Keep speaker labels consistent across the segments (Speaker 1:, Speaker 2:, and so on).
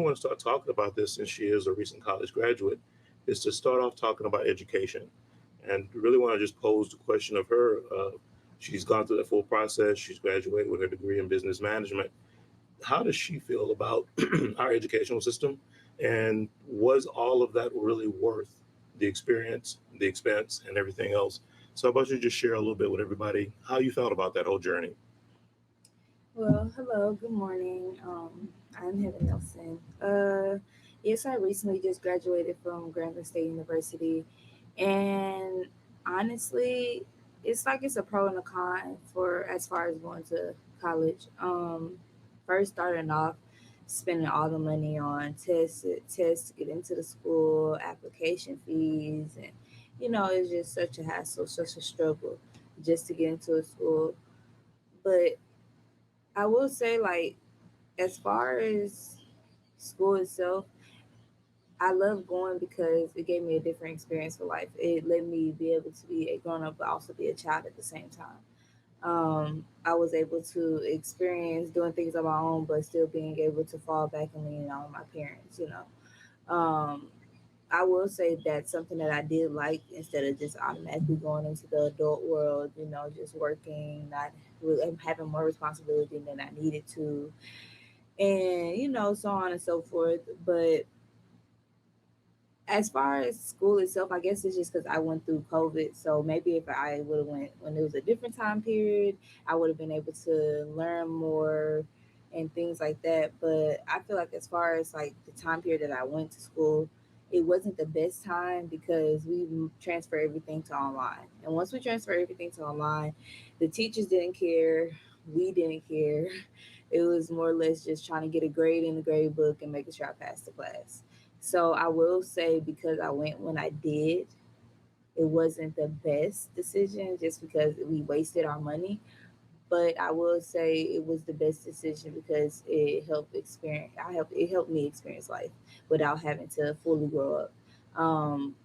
Speaker 1: want to start talking about this, since she is a recent college graduate, is to start off talking about education, and really want to just pose the question of her. She's gone through that full process. She's graduated with her degree in business management. How does she feel about our educational system? And was all of that really worth the experience, the expense, and everything else? So, how about you just share a little bit with everybody how you felt about that whole journey?
Speaker 2: Well, hello, good morning. I'm Heaven Nelson. Yes, I recently just graduated from Grambling State University, and honestly, it's like it's a pro and a con for as far as going to college. First starting off, spending all the money on tests to get into the school, application fees, and it's just such a hassle, such a struggle just to get into a school. But I will say, like, as far as school itself, I love going because it gave me a different experience for life. It let me be able to be a grown up, but also be a child at the same time. I was able to experience doing things on my own, but still being able to fall back and lean on my parents. I will say that's something that I did like instead of just automatically going into the adult world, just working, not really having more responsibility than I needed to, and so on and so forth. But as far as school itself, I guess it's just because I went through COVID. So maybe if I would have went when it was a different time period, I would have been able to learn more and things like that. But I feel like as far as like the time period that I went to school, it wasn't the best time because we transfer everything to online. And once we transfer everything to online, the teachers didn't care, we didn't care. It was more or less just trying to get a grade in the grade book and making sure I passed the class. So I will say because I went when I did, it wasn't the best decision just because we wasted our money. But I will say it was the best decision because it helped me experience life without having to fully grow up. Um,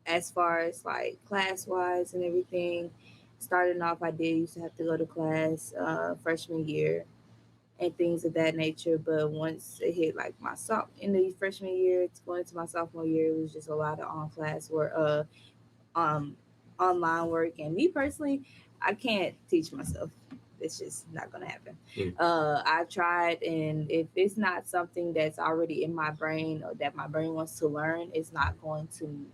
Speaker 2: as far as like class wise and everything, starting off I did used to have to go to class freshman year and things of that nature. But once it hit like my in the freshman year, it's going into my sophomore year, it was just a lot of on class work, um, online work. And me personally, I can't teach myself. It's just not gonna happen.
Speaker 1: Mm.
Speaker 2: I've tried, and if it's not something that's already in my brain or that my brain wants to learn, it's not going to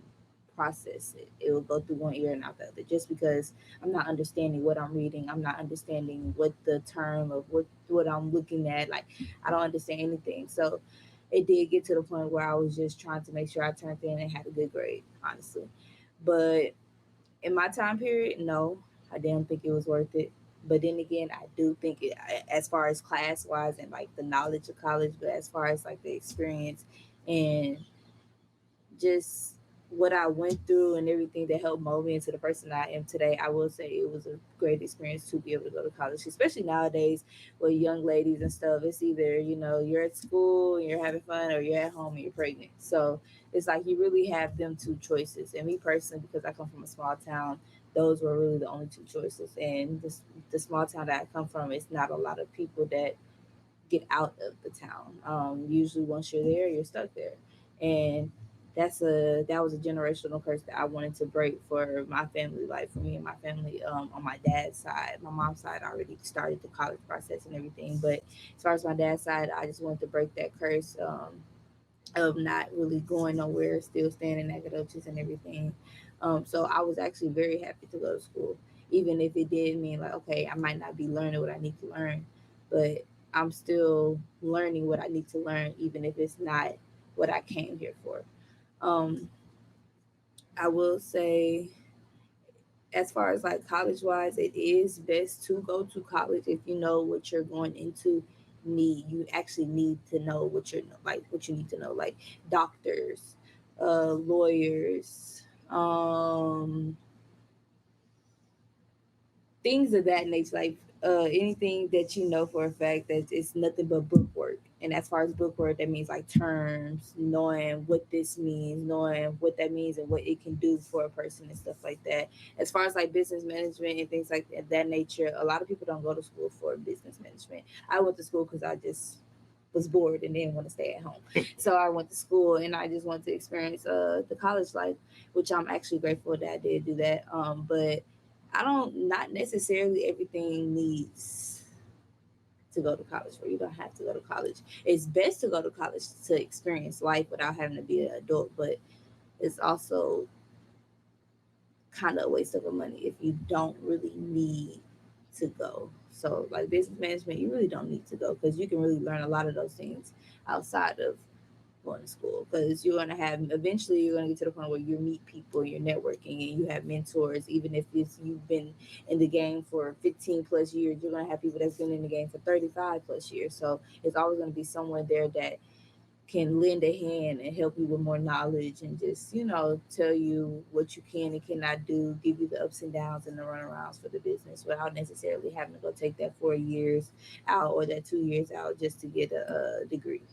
Speaker 2: process it. It will go through one ear and out the other just because I'm not understanding what I'm reading. I'm not understanding what the term of what I'm looking at. Like I don't understand anything. So it did get to the point where I was just trying to make sure I turned in and had a good grade, honestly. But in my time period, no, I didn't think it was worth it. But then again, I do think it, as far as class wise and like the knowledge of college, but as far as like the experience and just what I went through and everything that helped mold me into the person I am today, I will say it was a great experience to be able to go to college, especially nowadays with young ladies and stuff. It's either, you're at school and you're having fun or you're at home and you're pregnant. So it's like you really have them two choices. And me personally, because I come from a small town, those were really the only two choices. And the small town that I come from, it's not a lot of people that get out of the town. Usually, once you're there, you're stuck there, and that was a generational curse that I wanted to break for my family, like for me and my family. On my dad's side, my mom's side already started the college process and everything, but as far as my dad's side, I just wanted to break that curse. Of not really going nowhere, still staying in Nacogdoches and everything. So I was actually very happy to go to school, even if it did mean like, okay, I might not be learning what I need to learn, but I'm still learning what I need to learn, even if it's not what I came here for. Um, I will say, as far as like college wise, it is best to go to college if you know what you're going into. You actually need to know what you need to know, like doctors, lawyers, things of that nature, like anything that you know for a fact that it's nothing but book work. And as far as book work, that means like terms, knowing what this means, knowing what that means and what it can do for a person and stuff like that. As far as like business management and things like that nature, a lot of people don't go to school for business management. I went to school because I just was bored and didn't want to stay at home. So I went to school and I just wanted to experience the college life, which I'm actually grateful that I did do that. But I don't, not necessarily everything needs to go to college for. You don't have to go to college. It's best to go to college to experience life without having to be an adult, but it's also kind of a waste of money if you don't really need to go. So, like business management, you really don't need to go because you can really learn a lot of those things outside of going to school. Because you're going to have, eventually, you're going to get to the point where you meet people, you're networking, and you have mentors. Even if you've been in the game for 15 plus years, you're going to have people that's been in the game for 35 plus years. So, it's always going to be someone there that can lend a hand and help you with more knowledge and just, tell you what you can and cannot do, give you the ups and downs and the runarounds for the business without necessarily having to go take that 4 years out or that 2 years out just to get a degree.